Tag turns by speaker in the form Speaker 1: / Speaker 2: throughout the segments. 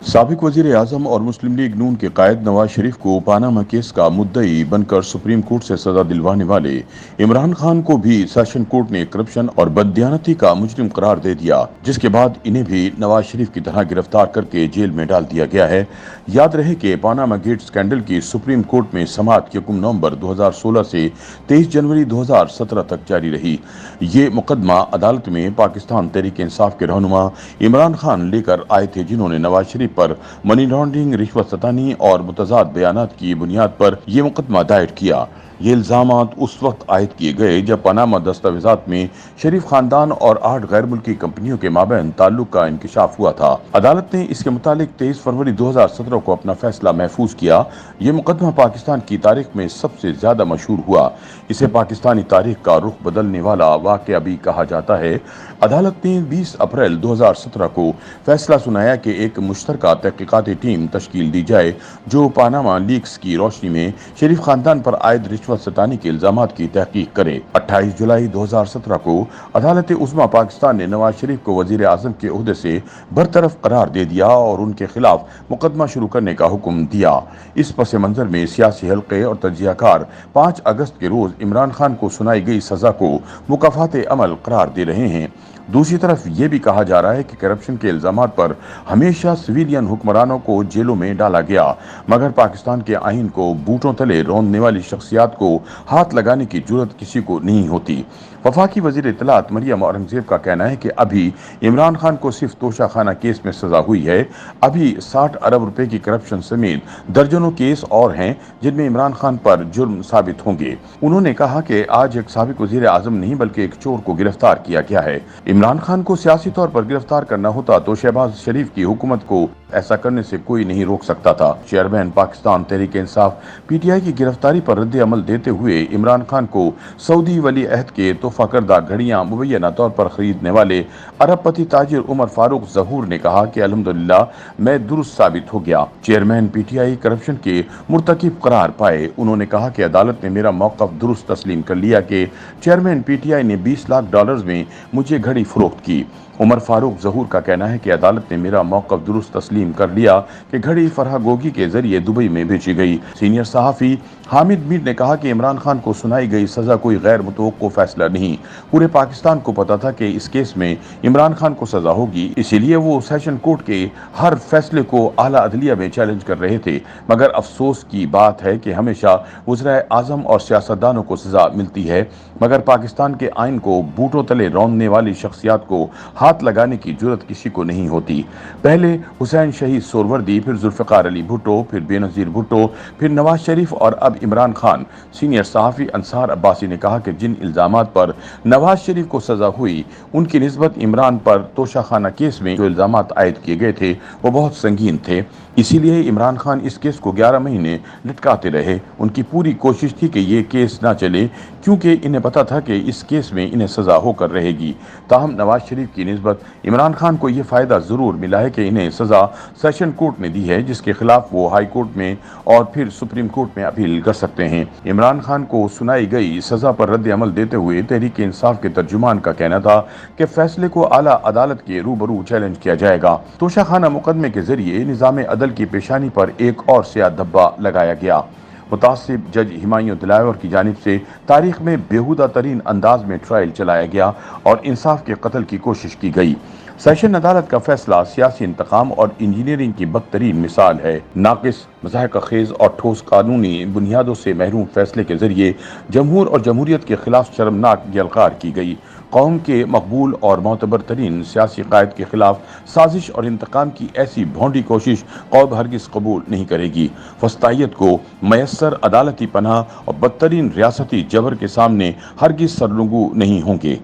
Speaker 1: साबिक वजीर आजम और मुस्लिम लीग नून के कायद नवाज शरीफ को पानामा केस का मुद्दई बनकर सुप्रीम कोर्ट से सजा दिलवाने वाले इमरान खान को भी सेशन कोर्ट ने करप्शन और बददियानती का मुजरिम करार दे दिया, जिसके बाद इन्हें भी नवाज शरीफ की तरह गिरफ्तार करके जेल में डाल दिया गया है। याद रहे कि पानामा गेट स्कैंडल की सुप्रीम कोर्ट में समाअत 1 नवंबर 2016 से 23 जनवरी 2017 तक जारी रही। ये मुकदमा अदालत में पाकिस्तान तहरीक इंसाफ के रहनुमा इमरान खान लेकर आए थे, जिन्होंने नवाज शरीफ पर मनी लॉन्ड्रिंग, रिश्वत सतानी और मुतजाद बयानात की बुनियाद पर यह मुकदमा दायर किया। ये इल्जामात उस वक्त आयद किए गए जब पनामा दस्तावेजात में शरीफ खानदान और 8 गैर मुल्की कंपनियों के माबैन ताल्लुक का इंकिशाफ हुआ था। अदालत ने इसके मुतालिक 23 फरवरी 2017 को अपना फैसला महफूज किया। ये मुकदमा पाकिस्तान की तारीख में सबसे ज्यादा मशहूर हुआ। इसे पाकिस्तानी तारीख का रुख बदलने वाला वाकया भी कहा जाता है। अदालत ने 20 अप्रैल 2017 को फैसला सुनाया कि एक मुश्तरका तहकीकाती टीम तश्कील दी जाए जो पानामा लीक्स की रोशनी में शरीफ खानदान पर आयद रिश्वत सतानी के इल्जामात की तहकीक करे। 28 जुलाई 2017 को अदालत उज़्मा पाकिस्तान ने नवाज शरीफ को वजीर आजम के ओहदे से बरतरफ करार दे दिया और उनके खिलाफ मुकदमा शुरू करने का हुक्म दिया। इस पस मंजर में सियासी हल्के और तजियाकार 5 अगस्त के रोज इमरान खान को सुनाई गई सजा को मुकाफात अमल करार दे रहे हैं। दूसरी तरफ ये भी कहा जा रहा है कि करप्शन के इल्जामात पर हमेशा सिविलियन हुक्मरानों को जेलों में डाला गया, मगर पाकिस्तान के आईन को बूटों तले रौंदने वाली शख्सियात को हाथ लगाने की जुर्रत किसी को नहीं होती। वफाकी वजीर इत्तलात मरियम औरंगजेब का कहना है कि अभी इमरान खान को सिर्फ तोशाखाना केस में सजा हुई है। अभी 60 अरब रुपए की करप्शन समेत दर्जनों केस और हैं जिनमें इमरान खान पर जुर्म साबित होंगे। उन्होंने कहा कि आज एक साबिक वजीर आजम नहीं बल्कि एक चोर को गिरफ्तार किया गया है। इमरान खान को सियासी तौर पर गिरफ्तार करना होता तो शहबाज शरीफ की हुकूमत को ऐसा करने से कोई नहीं रोक सकता था। चेयरमैन पाकिस्तान तहरीक इंसाफ पीटीआई की गिरफ्तारी पर रद्द अमल देते हुए इमरान खान को सऊदी वली अहद के तोहफा करदा घड़ियां मुबैना तौर पर खरीदने वाले अरबपति ताजिर उमर फारूक जहूर ने कहा कि अल्हम्दुलिल्लाह मैं दुरुस्त साबित हो गया। चेयरमैन पीटीआई करप्शन के मुर्तकिब करार पाए। उन्होंने कहा कि अदालत ने मेरा मौक़िफ़ दुरुस्त तस्लीम कर लिया कि चेयरमैन पीटीआई ने $20 लाख में मुझे घड़ी फरोख्त की। उमर फारूक जहूर का कहना है कि अदालत ने मेरा मौक़िफ़ दुरुस्त तस्लीम कर लिया कि घड़ी फरहा गोगी के जरिए दुबई में बेची गई। सीनियर सहाफ़ी हामिद मीर ने कहा कि इमरान खान को सुनाई गई सज़ा कोई गैर मुतवक्को फैसला नहीं। पूरे पाकिस्तान को पता था कि इस केस में इमरान खान को सज़ा होगी, इसीलिए वो सेशन कोर्ट के हर फैसले को आला अदलिया में चैलेंज कर रहे थे। मगर अफसोस की बात है कि हमेशा वज़ीर आज़म और सियासतदानों को सज़ा मिलती है, मगर पाकिस्तान के आइन को बूटों तले रौंदने वाली शख्सियात को हाथ लगाने की जुर्रत किसी को नहीं होती। पहले हुसैन शहीद सोरवर्दी, फिर जुल्फ़िकार अली भुट्टो, फिर बेनज़ीर भुट्टो, फिर नवाज शरीफ और अब इमरान खान। सीनियर सहाफ़ी अंसार अब्बासी ने कहा कि जिन इल्ज़ामात पर नवाज शरीफ को सज़ा हुई उनकी निस्बत इमरान पर तोशाखाना केस में जो इल्ज़ामात आयद किए गए थे वो बहुत संगीन थे, इसीलिए इमरान खान इस केस को 11 महीने लटकाते रहे। उनकी पूरी कोशिश थी कि ये केस ना चले क्योंकि इन्हें पता था कि इस केस में इन्हें सज़ा होकर रहेगी। ताहम नवाज शरीफ की निस्बत इमरान खान को ये फ़ायदा ज़रूर मिला है कि इन्हें सज़ा सेशन कोर्ट ने दी है, जिसके खिलाफ वो हाई कोर्ट में और फिर सुप्रीम कोर्ट में अपील कर सकते हैं। इमरान खान को सुनाई गई सज़ा पर रद्द अमल देते हुए तहरीक इंसाफ के तर्जुमान का कहना था कि फैसले को आला अदालत के रूबरू चैलेंज किया जाएगा। तोशाखाना मुकदमे के जरिए निज़ाम अदल की पेशानी पर एक और स्याह धब्बा लगाया गया। मुतासिब जज हिमायूं दिलावर की जानिब से तारीख में बेहुदा तरीन अंदाज में ट्रायल चलाया गया और इंसाफ के कत्ल की कोशिश की गई। सेशन अदालत का फैसला सियासी इंतकाम और इंजीनियरिंग की बदतरीन मिसाल है। नाकिस, मज़ाहिका खेज और ठोस कानूनी बुनियादों से महरूम फैसले के जरिए जमहूर और जमहूरियत के खिलाफ शर्मनाक यलगार की गई। कौम के मकबूल और मोतबर तरीन सियासी कायद के खिलाफ साजिश और इंतकाम की ऐसी भोंडी कोशिश कौम हरगिज़ कबूल नहीं करेगी। फस्तायत को मैसर अदालती पनाह और बदतरीन रियासती जबर के सामने हरगिज़ सरलुंगू नहीं होंगे।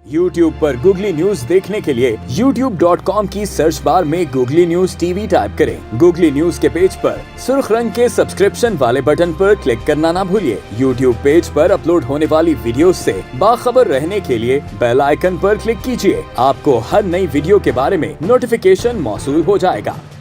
Speaker 2: YouTube पर गूगली न्यूज देखने के लिए youtube.com की सर्च बार में गूगली न्यूज टीवी टाइप करें। गूगली न्यूज के पेज पर सुर्ख रंग के सब्सक्रिप्शन वाले बटन पर क्लिक करना ना भूलिए। YouTube पेज पर अपलोड होने वाली वीडियोस से बाखबर रहने के लिए बेल आइकन पर क्लिक कीजिए। आपको हर नई वीडियो के बारे में नोटिफिकेशन मौसूल हो जाएगा।